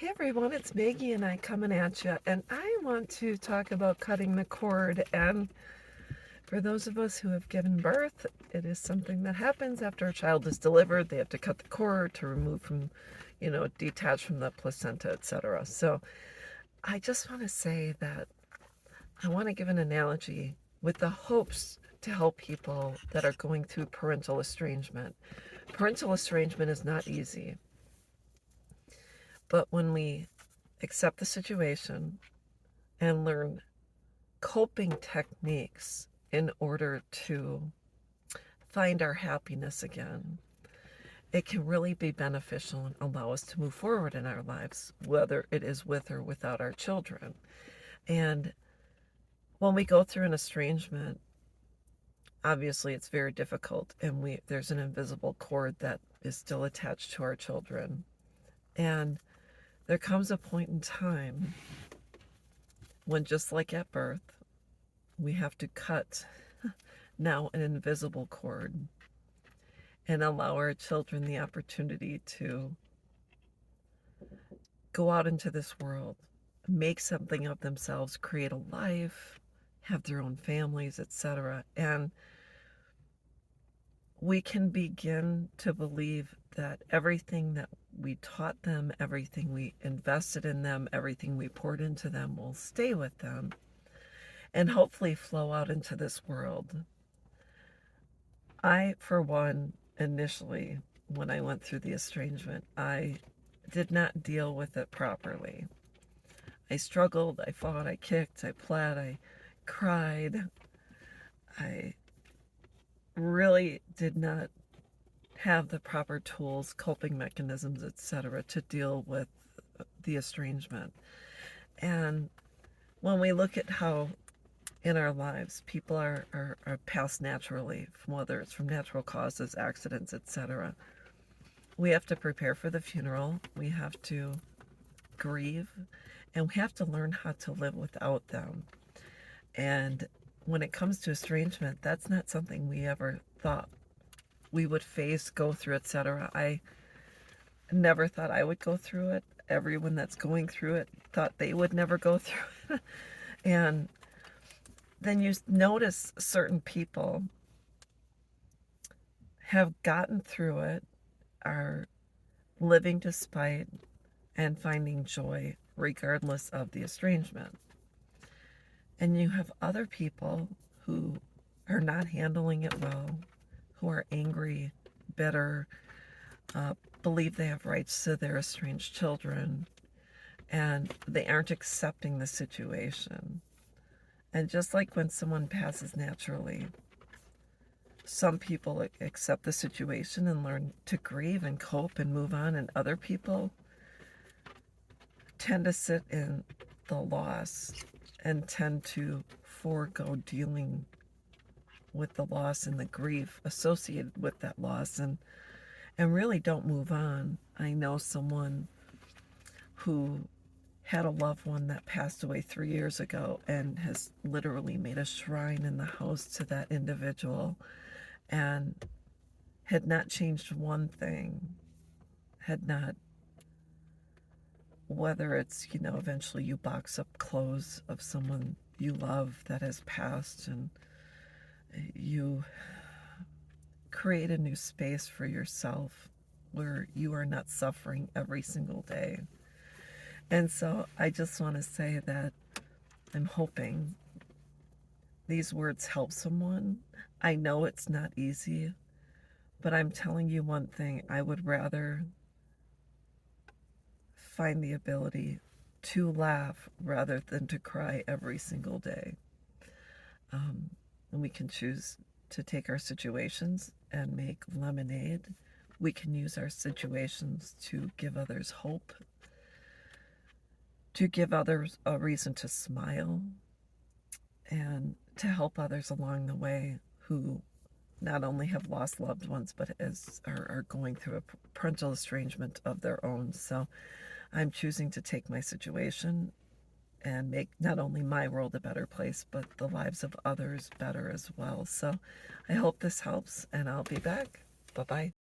Hey everyone, it's Maggie and I coming at you, and I want to talk about cutting the cord. And for those of us who have given birth, it is something that happens after a child is delivered. They have to cut the cord to remove from, detach from the placenta, etc. So I just want to say that I want to give an analogy with the hopes to help people that are going through parental estrangement. Parental estrangement is not easy, but when we accept the situation and learn coping techniques in order to find our happiness again, it can really be beneficial and allow us to move forward in our lives, whether it is with or without our children. And when we go through an estrangement, obviously it's very difficult, and there's an invisible cord that is still attached to our children. And there comes a point in time when, just like at birth, we have to cut now an invisible cord and allow our children the opportunity to go out into this world, make something of themselves, create a life, have their own families, etc. And we can begin to believe that everything that we taught them, everything we invested in them, everything we poured into them will stay with them and hopefully flow out into this world. I, for one, initially, when I went through the estrangement, I did not deal with it properly. I struggled, I fought, I kicked, I pled, I cried. I really did not have the proper tools, coping mechanisms, etc., to deal with the estrangement. And when we look at how in our lives people are passed naturally, whether it's from natural causes, accidents, etc., we have to prepare for the funeral, we have to grieve, and we have to learn how to live without them. And when it comes to estrangement, that's not something we ever thought we would face, go through, etc. I never thought I would go through it. Everyone that's going through it thought they would never go through it. And then you notice certain people have gotten through it, are living despite and finding joy regardless of the estrangement. And you have other people who are not handling it well, who are angry, bitter, believe they have rights to their estranged children, and they aren't accepting the situation. And just like when someone passes naturally, some people accept the situation and learn to grieve and cope and move on, and other people tend to sit in the loss and tend to forego dealing with the loss and the grief associated with that loss, and really don't move on. I know someone who had a loved one that passed away 3 years ago and has literally made a shrine in the house to that individual, and had not changed one thing, had not, whether it's, eventually you box up clothes of someone you love that has passed, and you create a new space for yourself where you are not suffering every single day. And so I just want to say that I'm hoping these words help someone. I know it's not easy, but I'm telling you one thing: I would rather find the ability to laugh rather than to cry every single day. And we can choose to take our situations and make lemonade. We can use our situations to give others hope, to give others a reason to smile, and to help others along the way who not only have lost loved ones, but are going through a parental estrangement of their own. So I'm choosing to take my situation and make not only my world a better place, but the lives of others better as well. So I hope this helps, and I'll be back. Bye-bye.